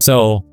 So,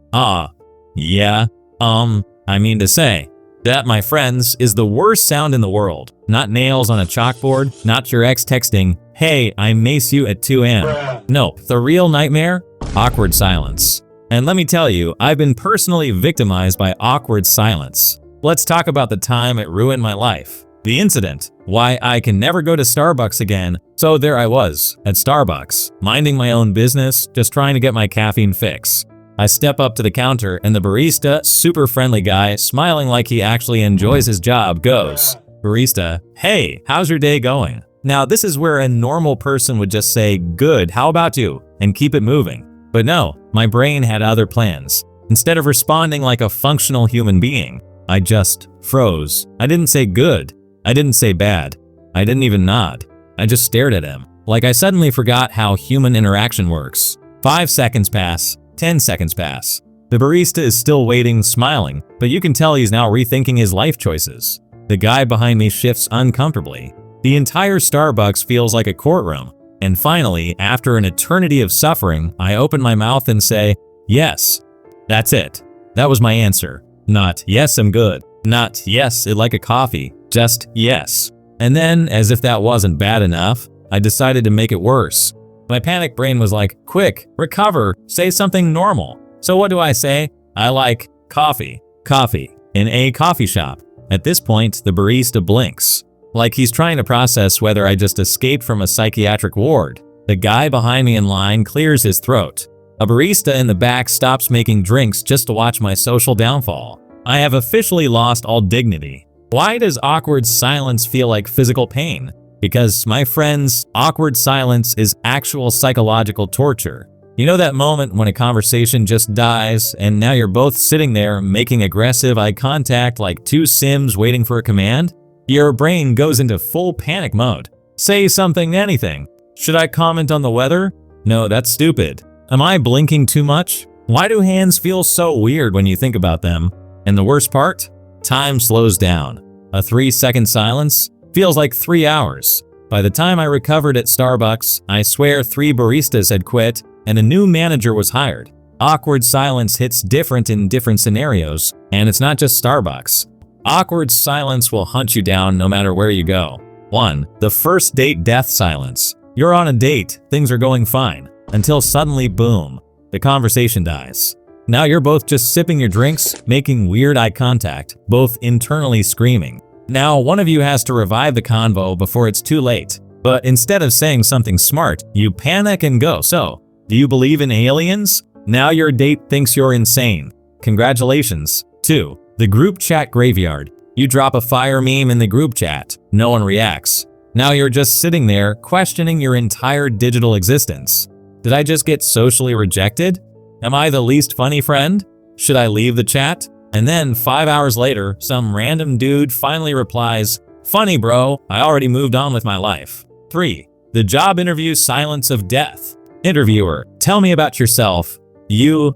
yeah, I mean to say, that, my friends, is the worst sound in the world. Not nails on a chalkboard, not your ex texting, "Hey, I mace you at 2 a.m. No, the real nightmare? Awkward silence. And let me tell you, I've been personally victimized by awkward silence. Let's talk about the time it ruined my life. The incident. Why I can never go to Starbucks again. So there I was, at Starbucks, minding my own business, just trying to get my caffeine fix. I step up to the counter and the barista, super friendly guy, smiling like he actually enjoys his job, goes, "Barista, hey, how's your day going?" Now this is where a normal person would just say, "Good, how about you?" and keep it moving. But no, my brain had other plans. Instead of responding like a functional human being, I just froze. I didn't say good. I didn't say bad. I didn't even nod. I just stared at him. Like I suddenly forgot how human interaction works. 5 seconds pass. 10 seconds pass. The barista is still waiting, smiling, but you can tell he's now rethinking his life choices. The guy behind me shifts uncomfortably. The entire Starbucks feels like a courtroom. And finally, after an eternity of suffering, I open my mouth and say, "Yes." That's it. That was my answer. Not, "Yes, I'm good." Not, "Yes, I'd like a coffee." Just, "Yes." And then, as if that wasn't bad enough, I decided to make it worse. My panic brain was like, "Quick, recover, say something normal." So what do I say? I like coffee. Coffee. In a coffee shop. At this point, the barista blinks. Like he's trying to process whether I just escaped from a psychiatric ward. The guy behind me in line clears his throat. A barista in the back stops making drinks just to watch my social downfall. I have officially lost all dignity. Why does awkward silence feel like physical pain? Because, my friends, awkward silence is actual psychological torture. You know that moment when a conversation just dies and now you're both sitting there making aggressive eye contact like two Sims waiting for a command? Your brain goes into full panic mode. Say something, anything. Should I comment on the weather? No, that's stupid. Am I blinking too much? Why do hands feel so weird when you think about them? And the worst part? Time slows down. A 3-second silence feels like 3 hours. By the time I recovered at Starbucks, I swear 3 baristas had quit and a new manager was hired. Awkward silence hits different in different scenarios, and it's not just Starbucks. Awkward silence will hunt you down no matter where you go. 1. The first date death silence. You're on a date, things are going fine, until suddenly boom, the conversation dies. Now you're both just sipping your drinks, making weird eye contact, both internally screaming. Now one of you has to revive the convo before it's too late. But instead of saying something smart, you panic and go, "So, do you believe in aliens?" Now your date thinks you're insane. Congratulations. 2. The group chat graveyard. You drop a fire meme in the group chat. No one reacts. Now you're just sitting there questioning your entire digital existence. Did I just get socially rejected? Am I the least funny friend? Should I leave the chat? And then 5 hours later, some random dude finally replies, "Funny bro, I already moved on with my life." 3. The job interview silence of death. Interviewer, tell me about yourself. You,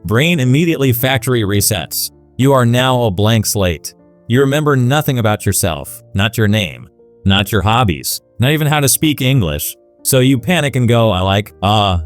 brain immediately factory resets. You are now a blank slate. You remember nothing about yourself, not your name, not your hobbies, not even how to speak English. So you panic and go, I like,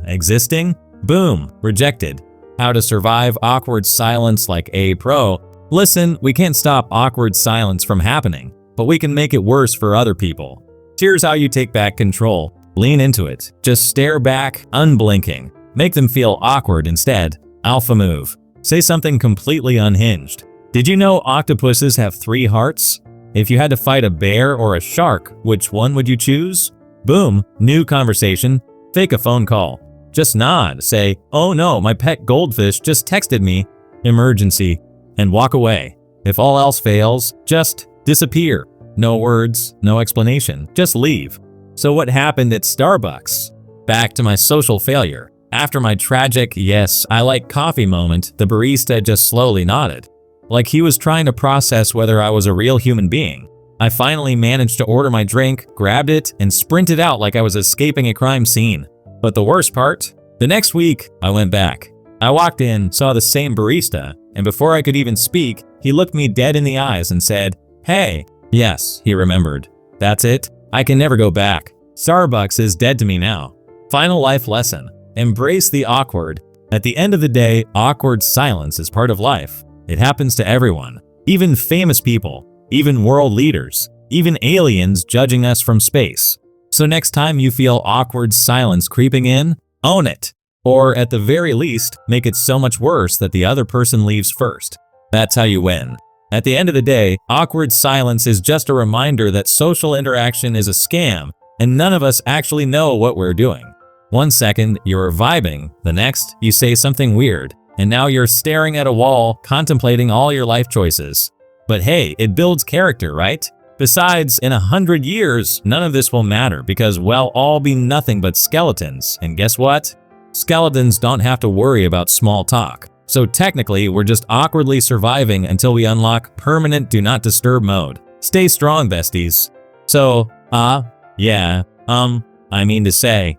existing? Boom, rejected. How to survive awkward silence like a pro. Listen, we can't stop awkward silence from happening, but we can make it worse for other people. Here's how you take back control. Lean into it. Just stare back, unblinking. Make them feel awkward instead. Alpha move. Say something completely unhinged. Did you know octopuses have 3 hearts? If you had to fight a bear or a shark, which one would you choose? Boom, new conversation. Fake a phone call. Just nod, say, "Oh no, my pet goldfish just texted me, emergency," and walk away. If all else fails, just disappear. No words, no explanation, just leave. So what happened at Starbucks? Back to my social failure. After my tragic, "yes, I like coffee" moment, the barista just slowly nodded. Like he was trying to process whether I was a real human being. I finally managed to order my drink, grabbed it, and sprinted out like I was escaping a crime scene. But the worst part? The next week, I went back. I walked in, saw the same barista, and before I could even speak, he looked me dead in the eyes and said, "Hey." Yes, he remembered. That's it. I can never go back. Starbucks is dead to me now. Final life lesson. Embrace the awkward. At the end of the day, awkward silence is part of life. It happens to everyone, even famous people, even world leaders, even aliens judging us from space. So next time you feel awkward silence creeping in, own it. Or at the very least, make it so much worse that the other person leaves first. That's how you win. At the end of the day, awkward silence is just a reminder that social interaction is a scam and none of us actually know what we're doing. One second, you're vibing, the next, you say something weird, and now you're staring at a wall, contemplating all your life choices. But hey, it builds character, right? Besides, in 100 years, none of this will matter because we'll all be nothing but skeletons, and guess what? Skeletons don't have to worry about small talk. So technically, we're just awkwardly surviving until we unlock permanent do not disturb mode. Stay strong, besties. So, I mean to say,